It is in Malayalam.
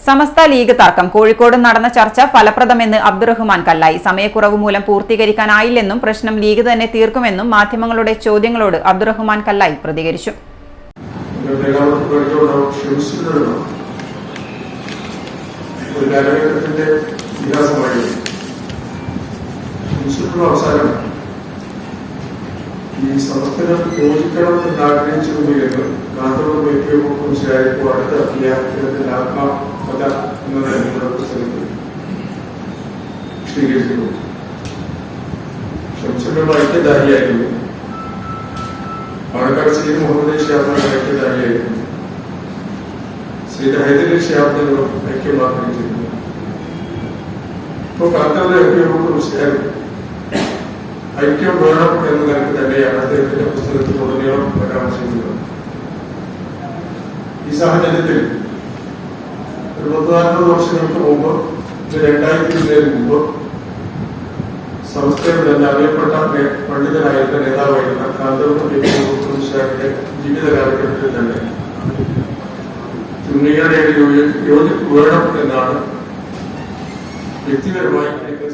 സമസ്ത ലീഗ് തർക്കം കോഴിക്കോട് നടന്ന ചർച്ച ഫലപ്രദമെന്ന് അബ്ദുറഹ്മാൻ കല്ലായി. സമയക്കുറവ് മൂലം പൂർത്തീകരിക്കാനായില്ലെന്നും പ്രശ്നം ലീഗ് തന്നെ തീർക്കുമെന്നും മാധ്യമങ്ങളുടെ ചോദ്യങ്ങളോട് അബ്ദുറഹ്മാൻ കല്ലായി പ്രതികരിച്ചു. ഈ സമസ്തകൾ യോജിക്കണം എന്നാഗ്രഹിച്ചിരുന്നുവെന്ന് കാന്തപുരം വൈദ്യവും ശരിയായപ്പോൾ അടുത്ത അധ്യാപനത്തിൽ ആത്മാവത എന്ന പുസ്തകത്തിൽ വിശദീകരിച്ചിരുന്നു. ഷംസുലുള്ള ഐക്യദാരിയായിരുന്നു. പാണക്കാട് ശ്രീ മുഹമ്മദ് ഷിയാബിന്റെ ഐക്യദാരിയായിരുന്നു. ശ്രീ ഹൈദരലി ഷിയാബിനും ഐക്യമാക്കിയിരുന്നു. ഇപ്പോൾ കാന്തപുരം ഐക്യവും ഐക്യം വേണം എന്ന നിലയ്ക്ക് തന്നെയാണ് അദ്ദേഹത്തിന്റെ പുസ്തകത്തിൽ ഉടനീളം പരാമർശിക്കുന്നത്. ഈ സാഹചര്യത്തിൽ 40 വർഷങ്ങൾക്ക് മുമ്പ് 2000 മുമ്പ് സമസ്തയുടെ തന്നെ അറിയപ്പെട്ട പണ്ഡിതനായിരുന്ന നേതാവായിരുന്ന കാന്തപുരം ജീവിത കാലഘട്ടത്തിൽ തന്നെ സുന്നികളുടെ യോജിപ്പ് വേണം എന്നാണ് വ്യക്തിപരമായി എനിക്ക്